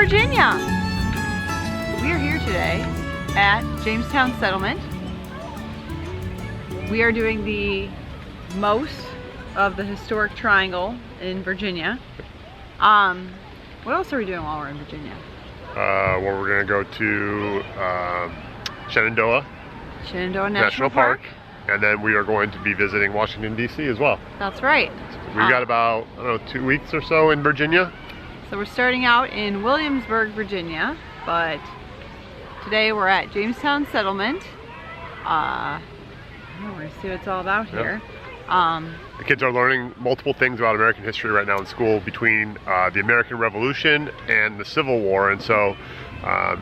Virginia. We are here today at Jamestown Settlement. We are doing the most of the historic triangle in Virginia. What else are we doing while we're in Virginia? Well, we're gonna go to Shenandoah National Park. And then we are going to be visiting Washington, D.C. as well. That's right. We got about, I don't know, 2 weeks or so in Virginia. So we're starting out in Williamsburg, Virginia, but today we're at Jamestown Settlement. We're gonna see what it's all about here. The kids are learning multiple things about American history right now in school between the American Revolution and the Civil War, and so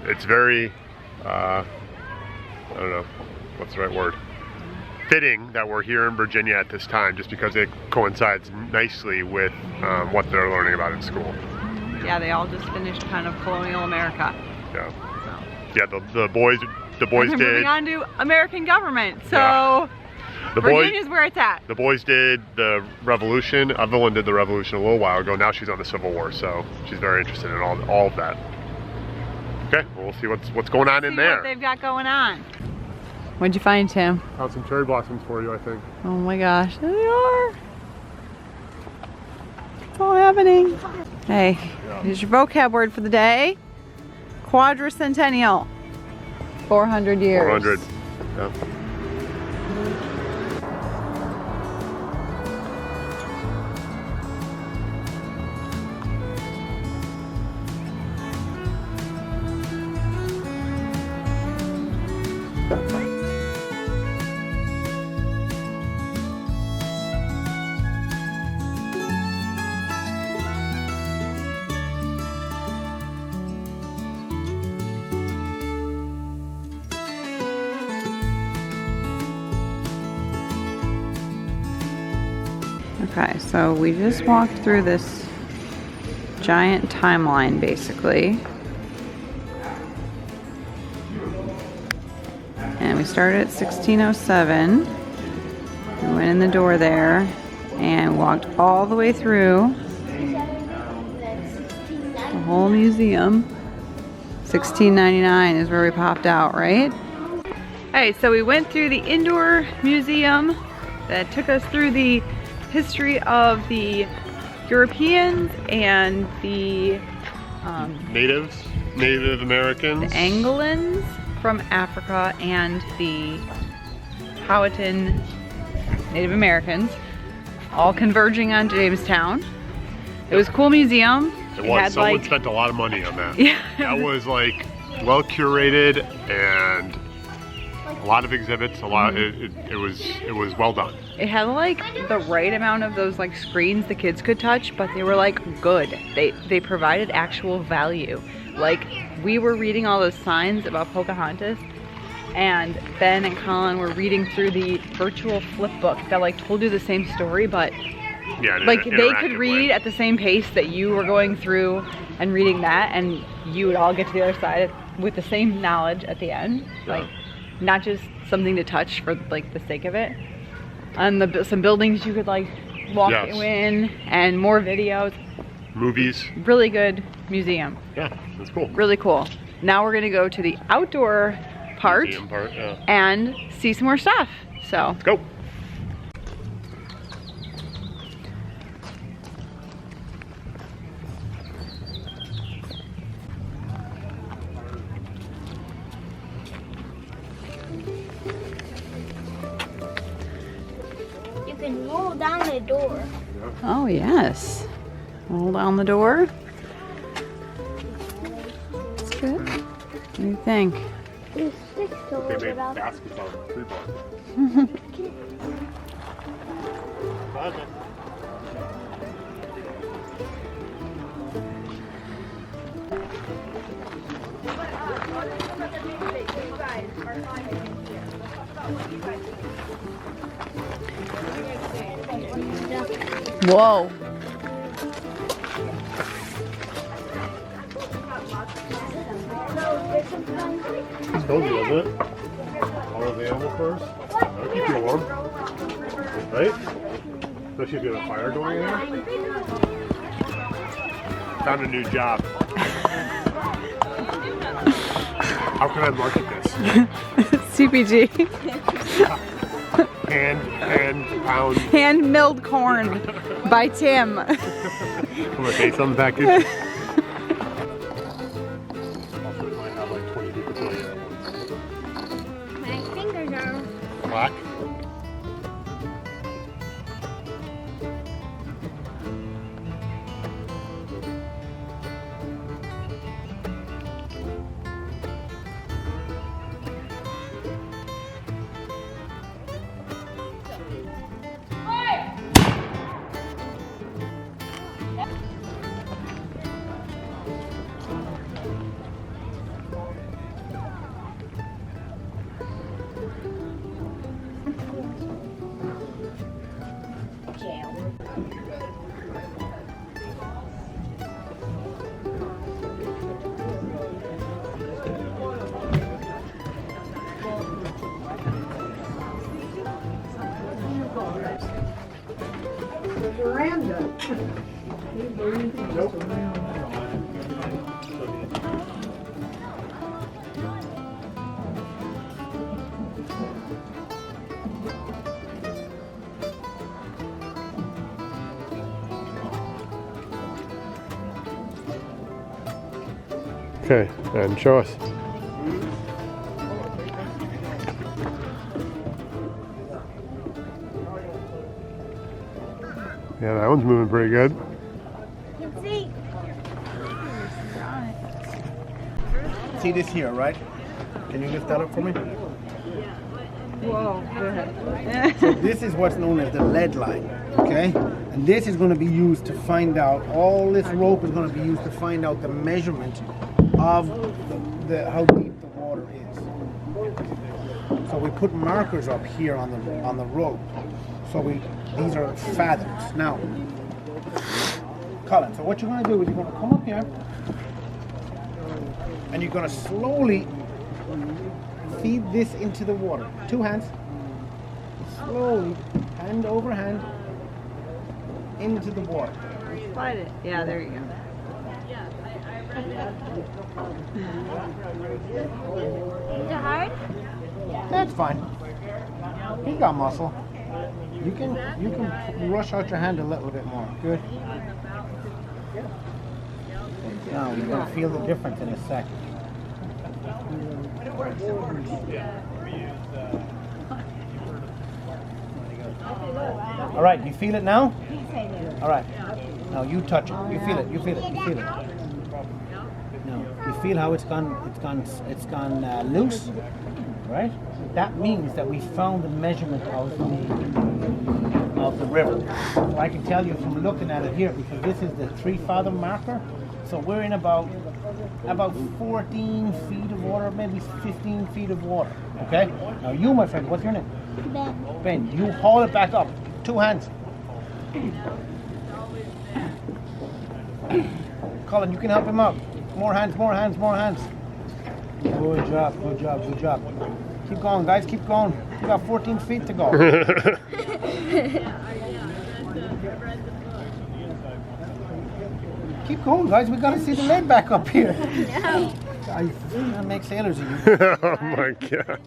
it's very, I don't know, what's the right word? Fitting that we're here in Virginia at this time, just because it coincides nicely with what they're learning about in school. Yeah, they all just finished kind of colonial America. Yeah. So. Yeah, the boys did. Moving on to American government. So yeah. Virginia's where it's at. The boys did the Revolution. Evelyn did the Revolution a little while ago. Now she's on the Civil War, so she's very interested in all of that. Okay, well, we'll see what's going on in there. What they've got going on. What'd you find, Tim? Found some cherry blossoms for you, I think. Oh my gosh, there they are. It's all happening. Hey, here's your vocab word for the day. Quadricentennial. 400 years. 400. Yeah. Okay, so we just walked through this giant timeline, basically. And we started at 1607. We went in the door there and walked all the way through the whole museum. 1699 is where we popped out, right? Alright, so we went through the indoor museum that took us through the history of the Europeans and the Native Americans, the Angolans from Africa, and the Powhatan Native Americans, all converging on Jamestown. It was a cool museum. It was. Someone spent a lot of money on that. Yeah. That was like well curated and a lot of exhibits. A lot. It was well done. It had like the right amount of those like screens the kids could touch, but they were like good. They provided actual value. Like we were reading all those signs about Pocahontas, and Ben and Colin were reading through the virtual flip book that like told you the same story, but yeah, like they could read at the same pace that you were going through and reading that, and you would all get to the other side with the same knowledge at the end. Yeah. Like not just something to touch for like the sake of it. And some buildings you could like walk in, and more videos. Movies. Really good museum. Yeah, that's cool. Really cool. Now we're gonna go to the outdoor part, and see some more stuff. So let's go. You can roll down the door. oh yes, roll down the door. That's good. What do you think? There's 6 to They roll made it out. basketball with 3 balls. Whoa. It's cozy, isn't it? All of the animal furs. That'll keep you warm. Right? Especially if you have a fire going in. Found a new job. How can I market this? CPG. Hand pound. Hand milled corn by Tim. I'm gonna taste on the package. My fingers are Black. jail. Okay, and show us. Yeah, that one's moving pretty good. See? See this here, right? Can you lift that up for me? Whoa, go ahead. So this is what's known as the lead line, okay? And this is going to be used to find out, all this rope is going to be used to find out the measurement of how deep the water is. So we put markers up here on the rope. So these are fathoms. Now, Colin, so what you're going to do is you're going to come up here and you're going to slowly feed this into the water. 2 hands. Slowly, hand over hand, into the water. Slide it. Yeah, there you go. Is it hard? That's fine. You got muscle. You can rush out your hand a little bit more. Good. Now you're gonna feel the difference in a second. All right, you feel it now? All right. Now you touch it. You feel it. You feel it. You feel it. Now you feel how it's gone loose, right? That means that we found the measurement of the river. So I can tell you from looking at it here, because this is the 3 fathom marker. So we're in about 14 feet of water, maybe 15 feet of water. Okay? Now you, my friend, what's your name? Ben. Ben, you haul it back up. 2 hands. Colin, you can help him out. More hands, more hands, more hands. Good job, good job, good job. Keep going, guys, keep going. You got 14 feet to go. Keep going, guys. We gotta see the lead back up here. No. Guys, that makes sailors of you. Oh my god.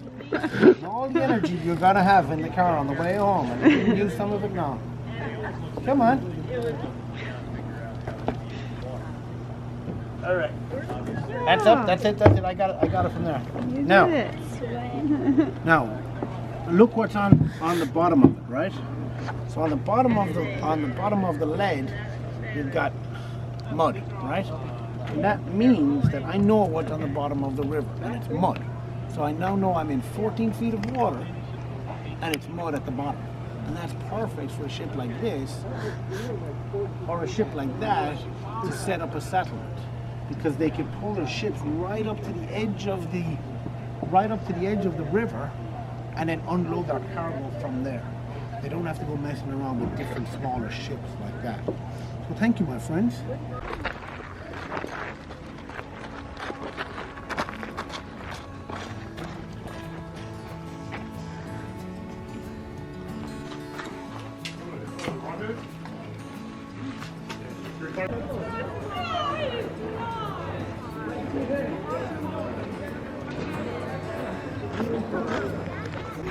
All the energy you're gonna have in the car on the way home, and you can use some of it now. Come on. All right. That's up. That's it. That's it. I got it from there. You Now, did it. now, look what's on the bottom of it, right? So on the bottom of the lead, you've got mud, right? And that means that I know what's on the bottom of the river, and it's mud. So I now know I'm in 14 feet of water, and it's mud at the bottom. And that's perfect for a ship like this, or a ship like that, to set up a settlement. Because they can pull their ships right up to the edge of the river, and then unload their cargo from there. They don't have to go messing around with different smaller ships like that. So thank you, my friends.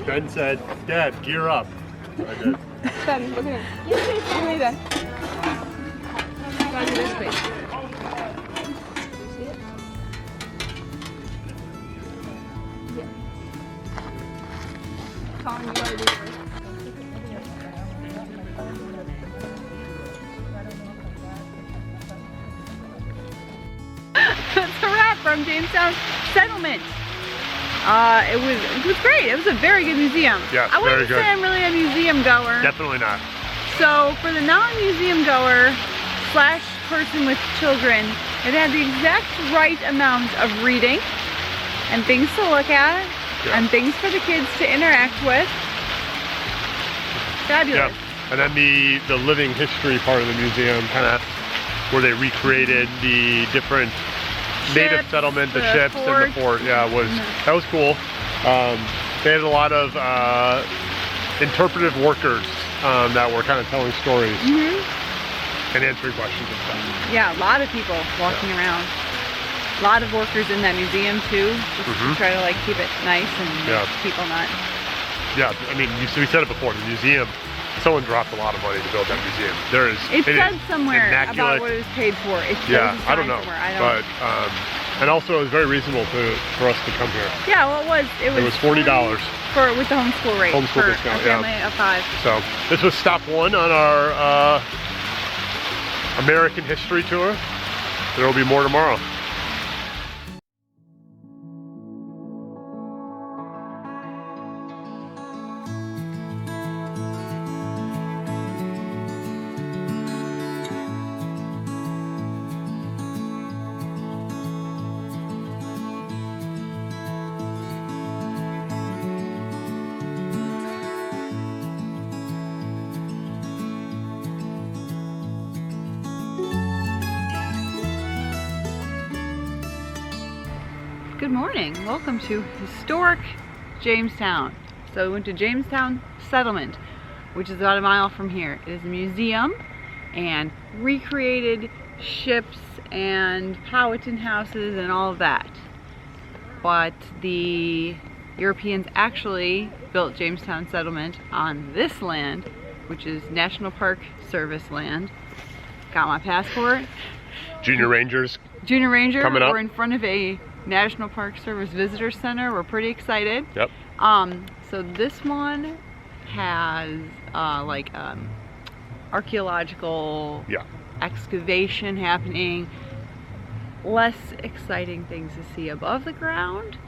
Ben said, Dad, gear up. I did. Ben, look at him. Look at me, Ben. Gotta do this, please. You see it? Yeah. Colin, you gotta do it first. That's a wrap from Jamestown Settlement. It was great. It was a very good museum. Yes, I wouldn't very good. say I'm really a museum goer. Definitely not. So for the non-museum goer / person with children, it had the exact right amount of reading and things to look at and things for the kids to interact with. Fabulous. Yeah. And then the living history part of the museum, kind of where they recreated the different native Ships, settlement, the the ships and the fort. Yeah, that was cool. They had a lot of interpretive workers that were kind of telling stories and answering questions and stuff. Yeah, a lot of people walking around. A lot of workers in that museum too, just to try to like keep it nice and make people not. Yeah, I mean, we said it before. The museum, someone dropped a lot of money to build that museum. It said is somewhere immaculate. about what it was paid for. It Yeah, shows a I don't sign know, somewhere. I don't. but and also it was very reasonable for us to come here. Yeah, well, it was $40 with the homeschool rate Homeschool for discount, a family of 5. So this was stop 1 on our American history tour. There will be more tomorrow. Good morning. Welcome to historic Jamestown. So we went to Jamestown Settlement, which is about a mile from here. It is a museum and recreated ships and Powhatan houses and all of that. But the Europeans actually built Jamestown Settlement on this land, which is National Park Service land. Got my passport. Junior Rangers. Junior Ranger. Coming up. We're in front of a National Park Service Visitor Center. We're pretty excited. Yep. So this one has archaeological excavation happening. Less exciting things to see above the ground,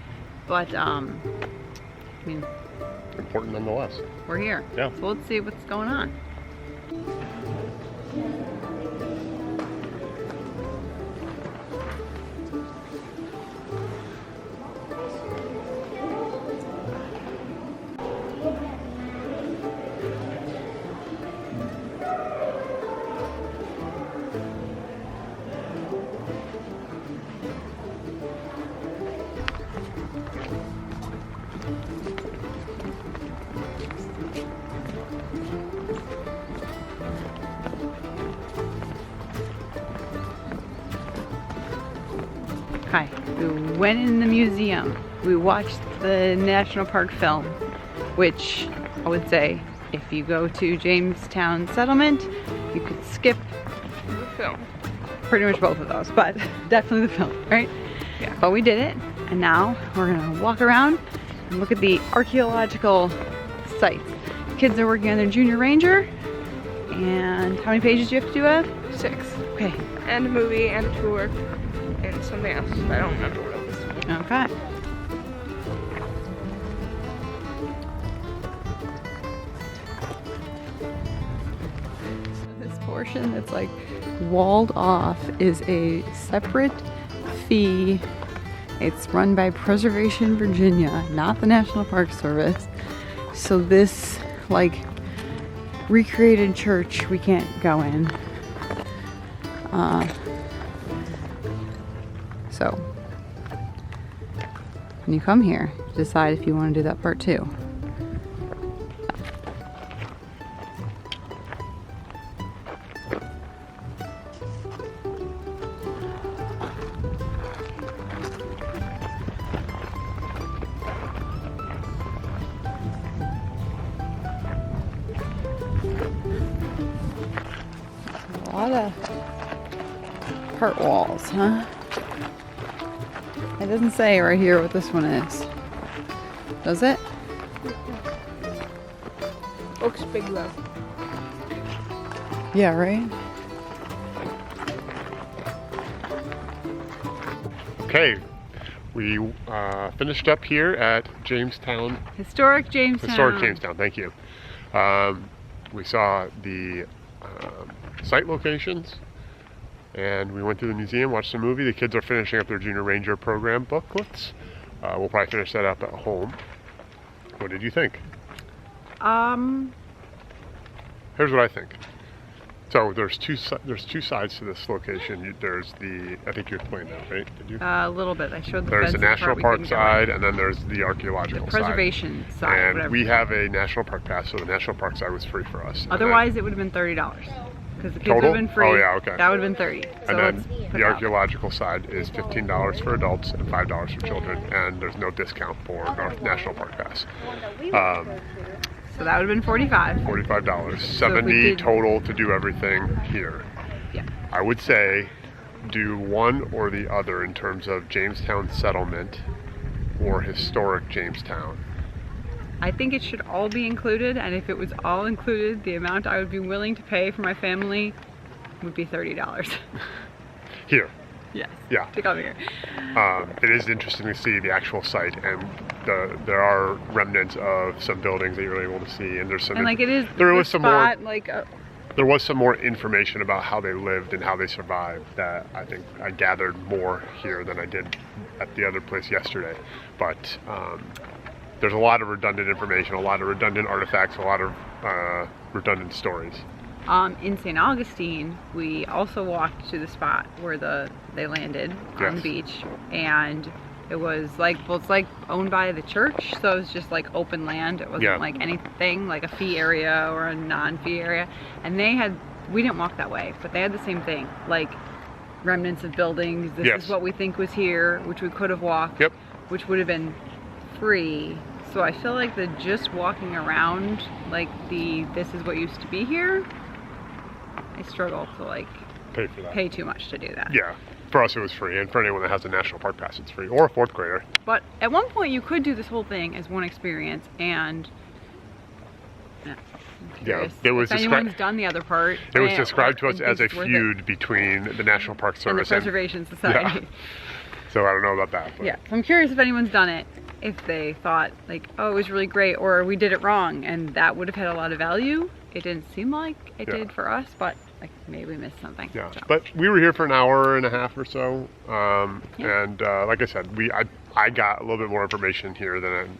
but I mean, Important nonetheless. we're here. Yeah. So let's see what's going on. Hi, we went in the museum. We watched the National Park film, which I would say if you go to Jamestown Settlement, you could skip The film. pretty much both of those, but definitely the film, right? Yeah. But we did it, and now we're gonna walk around and look at the archaeological sites. Kids are working on their Junior Ranger, and how many pages do you have to do, Ed? 6. Okay. And a movie and a tour and something else. I don't remember what it was. Okay. This portion that's like walled off is a separate fee. It's run by Preservation Virginia, not the National Park Service. So this like recreated church we can't go in. So when you come here, decide if you want to do that part too. lot of part walls, huh? It doesn't say right here what this one is. Does it? Looks big though. Yeah, right? Okay, we finished up here at Jamestown. Historic Jamestown. Historic Jamestown, thank you. We saw the site locations, and we went to the museum, watched the movie. The kids are finishing up their Junior Ranger program booklets. We'll probably finish that up at home. What did you think? Here's what I think. So there's two sides to this location. There's the, I think you explained that, right? Did you? A little bit. I showed the There's the fencing national part we park couldn't go in. side, and then there's the archaeological The side. preservation side. And whatever. we have a national park pass, so the national park side was free for us. And Otherwise, it would have been $30 because the kids would Total? have been free. Oh, yeah, okay. That would have been 30. So and let's then put the that. archaeological side is $15 for adults and $5 for children, and there's no discount for North National Park Pass. So that would have been $45. $45, So if we $70 did- total to do everything here. Yeah. I would say do one or the other in terms of Jamestown settlement or historic Jamestown. I think it should all be included, and if it was all included, the amount I would be willing to pay for my family would be $30. Here. Yes. Yeah. To come here. It is interesting to see the actual site, and there are remnants of some buildings that you're able to see, and there's some. And like it is. There the was some more. spot, like. There was some more information about how they lived and how they survived that I think I gathered more here than I did at the other place yesterday. But there's a lot of redundant information, a lot of redundant artifacts, a lot of redundant stories. In St. Augustine, we also walked to the spot where they landed on the Yes. beach, and it was like, well, it's like owned by the church, so it was just like open land. It wasn't Yeah. like anything like a fee area or a non-fee area. And we didn't walk that way, but they had the same thing, like remnants of buildings. This Yes. is what we think was here, which we could have walked, Yep. which would have been free. So I feel like the just walking around, like this is what used to be here, I struggle to like Pay for that. pay too much to do that. Yeah. For us, it was free, and for anyone that has a national park pass, it's free, or a fourth grader. But at one point, you could do this whole thing as one experience, and I'm curious it was if anyone's done the other part. It was and- described to or us as a thinks it's worth it. feud between the National Park and the Service Preservation Society. Yeah. So I don't know about that. But. Yeah, so I'm curious if anyone's done it, if they thought like, oh, it was really great, or we did it wrong, and that would have had a lot of value. It didn't seem like it Yeah. did for us, but like maybe we missed something. Yeah, So, but we were here for an hour and a half or so, Yeah. and like I said, I got a little bit more information here than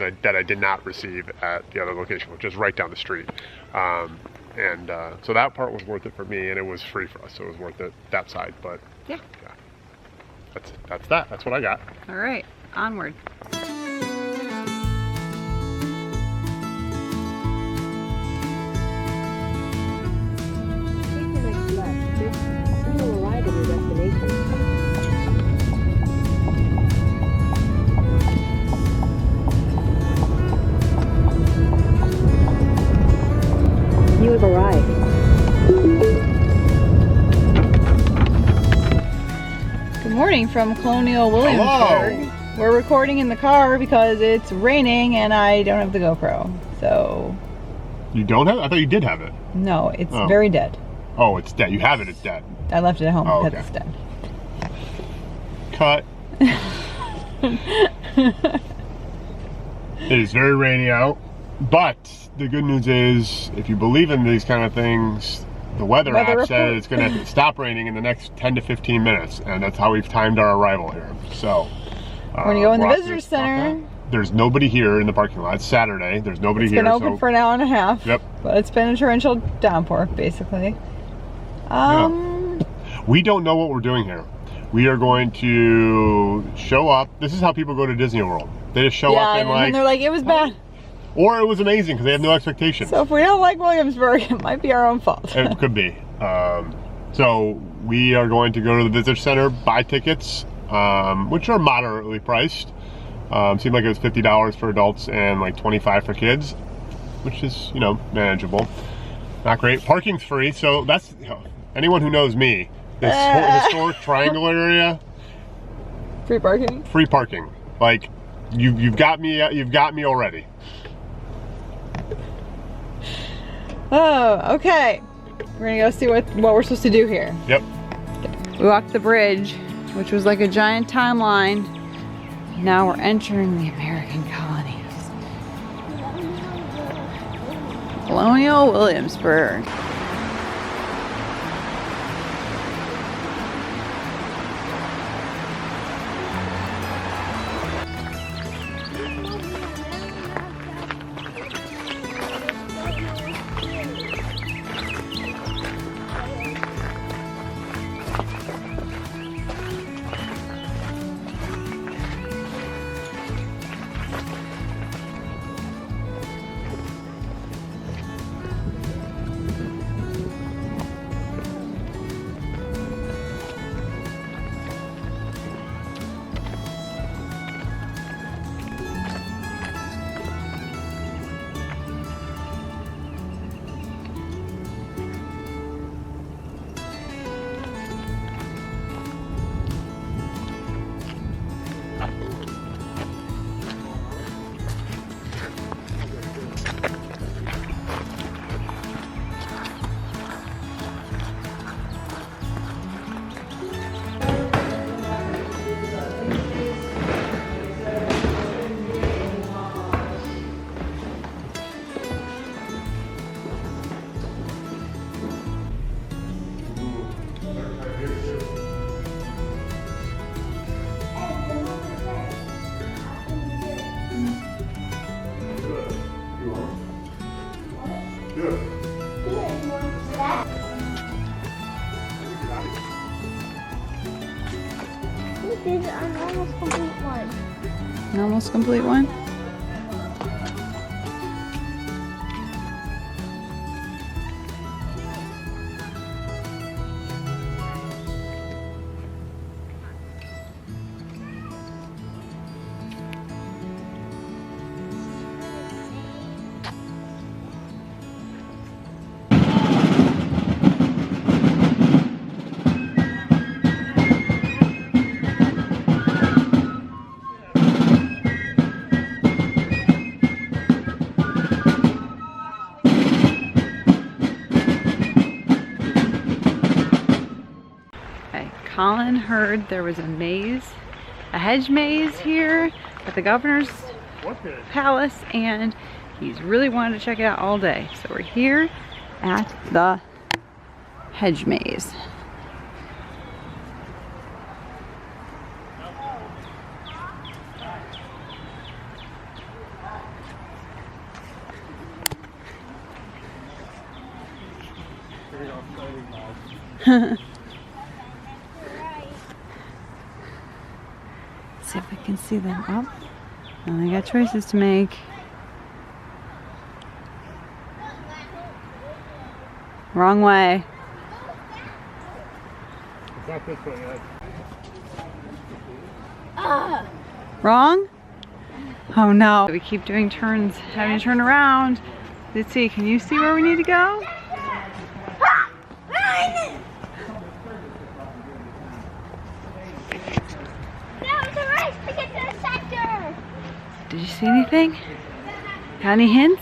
I did not receive at the other location, which is right down the street. So that part was worth it for me, and it was free for us, so it was worth it that side. But yeah. that's that. That's what I got. All right, onward. Take the next left. You will arrive at your destination. You have arrived. Good morning from Colonial Williamsburg. We're recording in the car because it's raining and I don't have the GoPro. So, You don't have? I thought you did have it. no, it's Oh. very dead. Oh, it's dead. You have it. It's dead. I left it at home Oh, because okay. it's dead. Cut. It is very rainy out, but the good news is, if you believe in these kind of things, the weather app Weather said report. it's going to stop raining in the next 10 to 15 minutes, and that's how we've timed our arrival here. So, We're gonna go in the we're visitor optimistic about center. that. There's nobody here in the parking lot. It's Saturday. There's nobody It's here. been open so for an hour and a half. Yep. But it's been a torrential downpour, basically. We don't know what we're doing here. We are going to show up. This is how people go to Disney World. They just show yeah, up and and they're like, it was bad. or it was amazing because they have no expectations. So if we don't like Williamsburg, it might be our own fault. It could be. So we are going to go to the visitor center, buy tickets, which are moderately priced. Seemed like it was $50 for adults and like $25 for kids, which is, manageable. Not great. Parking's free, so that's anyone who knows me, this historic triangle area, Free parking? free parking. Like, you've got me already. Oh, okay. We're gonna go see what we're supposed to do here. Yep. We walked the bridge, which was like a giant timeline. Now we're entering the American colonies. Colonial Williamsburg. This is an almost complete one. An almost complete one? Colin heard there was a maze, a hedge maze here at the governor's palace, and he's really wanted to check it out all day. So we're here at the hedge maze. See if we can see them up. Well, they got choices to make. Wrong way. It's not this way yet. Wrong? Oh no. We keep doing turns, having to turn around. Let's see, can you see where we need to go? Did you see anything? Got any hints?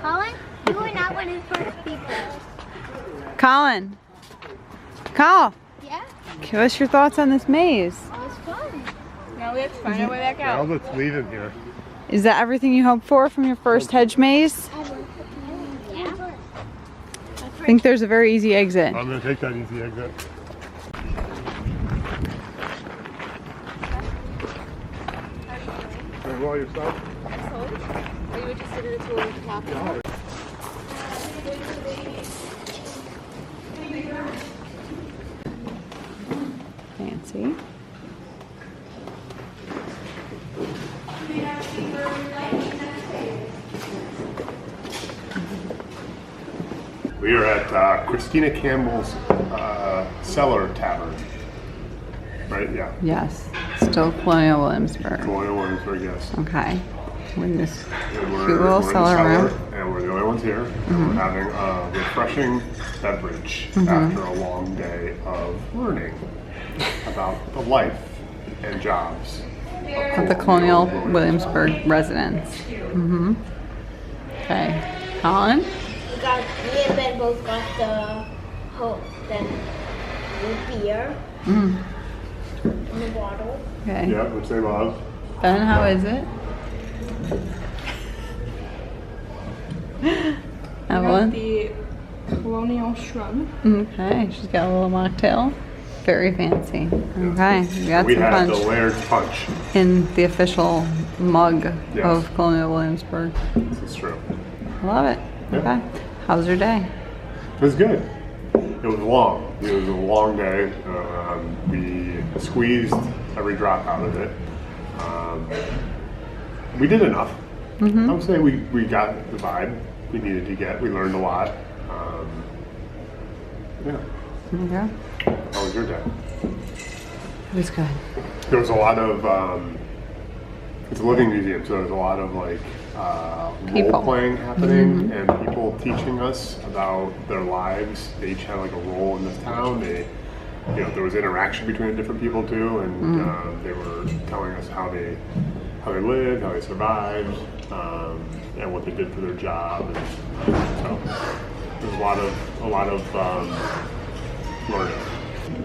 Colin, you were not one of the first people. Colin. Call. Yeah? Give us your thoughts on this maze. It was fun. Now we have to find our way back Now out. let's leave him here. Is that everything you hoped for from your first hedge maze? Yeah? I think there's a very easy exit. I'm gonna take that easy exit. Roll yourself. Or you would just sit in the tool with the top on? Fancy. We are at Christina Campbell's Cellar Tavern. Right? Yeah. Yes. Still Colonial Williamsburg. Colonial Williamsburg, yes. Okay. We're in this And we're, cute little we're in the cellar room. and we're the only ones here. And we're having a refreshing beverage after a long day of learning about the life and jobs Of the colonial Williamsburg residence. Okay. Colin? Me and Ben both got the beer in the bottle. Okay. Yeah, which they love. Ben, how is it? Evelyn? The colonial shrub. Okay, she's got a little mocktail. Very fancy. Okay, we got We some have punch the layered punch. in the official mug Yes. of Colonial Williamsburg. This is true. Love it. Yeah. Okay. How was your day? It was good. It was long. It was a long day. We squeezed every drop out of it. We did enough. I would say we got the vibe we needed to get. We learned a lot. Yeah. Okay. How was your day? It was good. There was a lot of, it's a living museum, so there's a lot of like People. role playing happening and people teaching us about their lives. They each had like a role in this town. There was interaction between different people too, and they were telling us how they lived, how they survived, and what they did for their job. And so there's a lot of learning.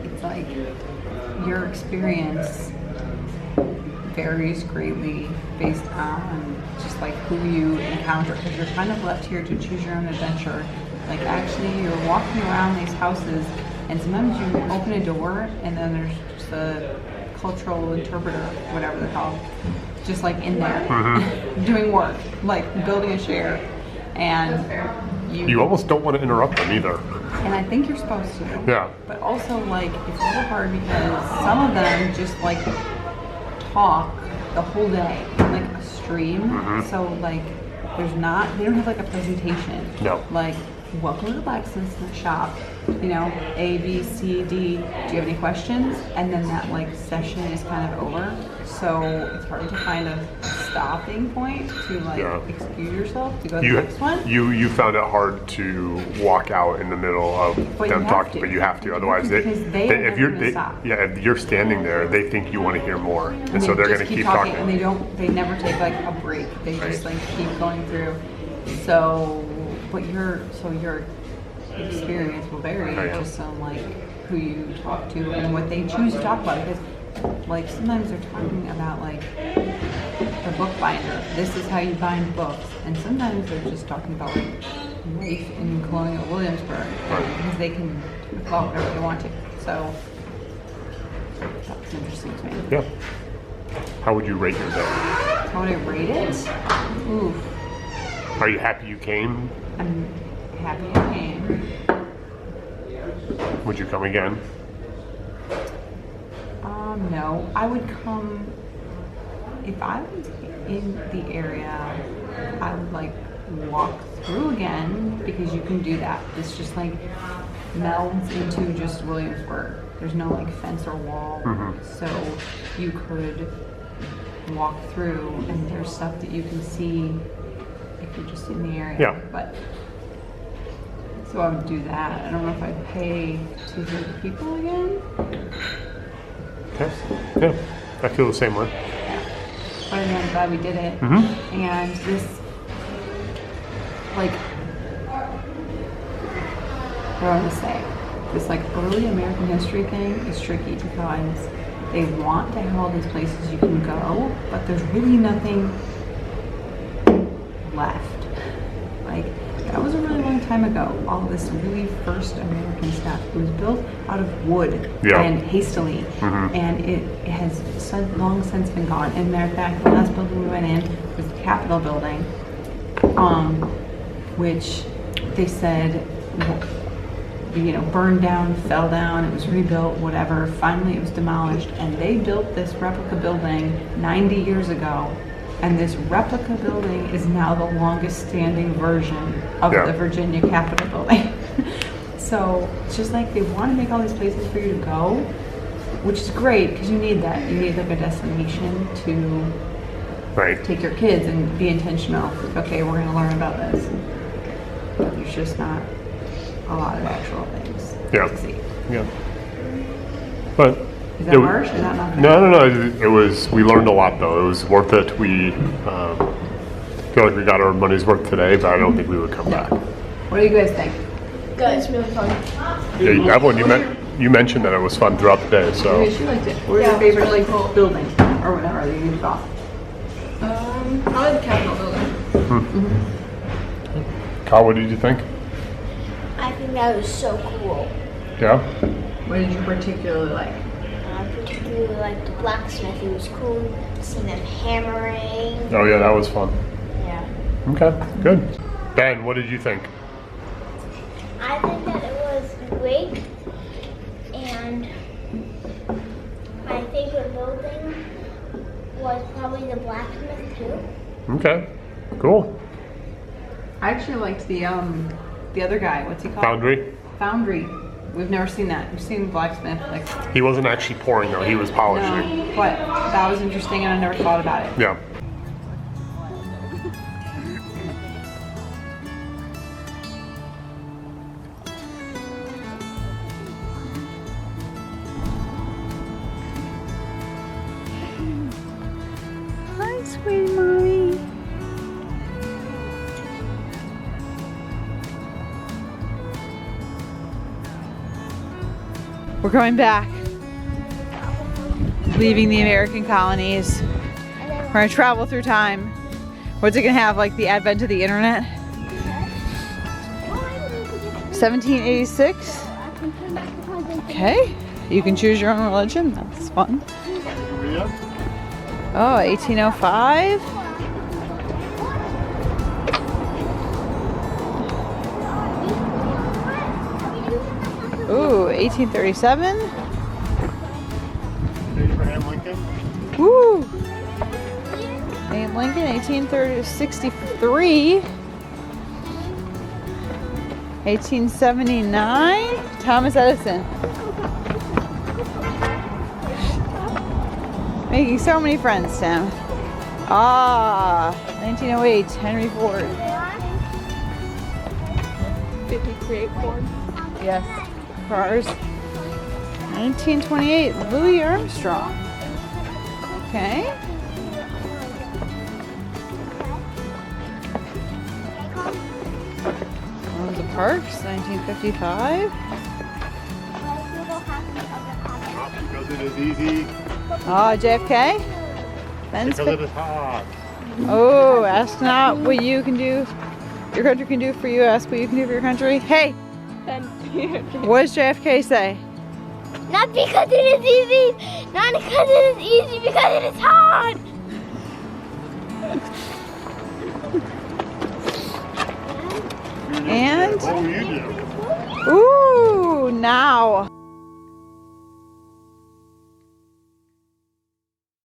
It's like your experience varies greatly based on just like who you encounter, because you're kind of left here to choose your own adventure. Like actually you're walking around these houses and sometimes you open a door and then there's just a cultural interpreter, whatever they're called, just like in there doing work, like building a chair, and You almost don't want to interrupt them either. and I think you're supposed to. Yeah. But also, like, it's a little hard because some of them just, like, talk the whole day in, like, a stream. So, like, they don't have, like, a presentation. No. Like, welcome to the blacksmith shop, A, B, C, D. Do you have any questions? And then that, like, session is kind of over. So it's hard to find a stopping point to, like, excuse yourself to go to the next one. You found it hard to walk out in the middle of But them you have talking, to. but you have to. Otherwise, Because they are never gonna stop. if you're standing there, they think you want to hear more, and so they they're just going to keep talking. and they never take like a break. They just like keep going through. So, but your experience will vary just on like who you talk to and what they choose to talk about, because like sometimes they're talking about like the book binder. This is how you bind books, and sometimes they're just talking about like life in colonial Williamsburg because they can talk about whatever they want to. So that's interesting to me. Yeah. How would you rate your day? How would I rate it? Oof. Are you happy you came? I'm happy I came. Would you come again? No, I would come if I was in the area. I would like walk through again, because you can do that. It's just like melds into just Williamsburg. There's no like fence or wall, so you could walk through and there's stuff that you can see if you're just in the area. Yeah. But so I would do that. I don't know if I'd pay to hear the people again. Okay. Yeah. I feel the same way. But I'm glad we did it. And this, like, what do I want to say? This, like, early American history thing is tricky because they want to have all these places you can go, but there's really nothing left. Like, that was a really long time ago. All this really first American stuff. It was built out of wood and hastily, and it has long since been gone. And matter of fact, the last building we went in was the Capitol building, which they said, burned down, fell down. It was rebuilt, whatever. Finally, it was demolished, and they built this replica building 90 years ago. And this replica building is now the longest standing version of the Virginia Capitol building. So it's just like they want to make all these places for you to go, which is great because you need that. You need like a destination to Right. take your kids and be intentional. Like, okay, we're gonna learn about this. But there's just not a lot of actual things Yeah. to see. Yeah. But Is that harsh? Is that not no. It was. We learned a lot though. It was worth it. We feel like we got our money's worth today, but I don't think we would come back. What do you guys think? Good, it's really fun. Yeah, Evelyn, you mentioned that it was fun throughout the day. So She liked it. What was your favorite like building or whatever that you saw? Probably the Capitol building. Kyle, what did you think? I think that was so cool. Yeah. What did you particularly like? I particularly liked the blacksmith. It was cool seeing them hammering. Oh yeah, that was fun. Yeah. Okay, good. Ben, what did you think? I think that it was great, and my favorite building was probably the blacksmith too. Okay, cool. I actually liked the other guy. What's he called? Foundry. Foundry. We've never seen that. We've seen blacksmith like He wasn't actually pouring though; he was polishing. no, but that was interesting, and I never thought about it. Yeah. Hi, sweet mommy. We're going back. Leaving the American colonies. We're gonna travel through time. What's it gonna have, like the advent of the internet? 1786? Okay. You can choose your own religion. That's fun. Oh, 1805. Ooh, 1837. Abraham Lincoln. Woo! Abe Lincoln, 1863. 1879. Thomas Edison. Making so many friends, Tim. Ah, 1908, Henry Ford. Did he create Ford? Yes, cars. 1928, Louis Armstrong. Okay. Rosa Parks, 1955. Because it is easy. Oh, JFK. Ben's Because it is hard. Oh, ask not what you can do, your country can do for you. Ask what you can do for your country. Hey, what does JFK say? Not because it is easy, not because it is easy, because it is hard. And What will you do? ooh, now.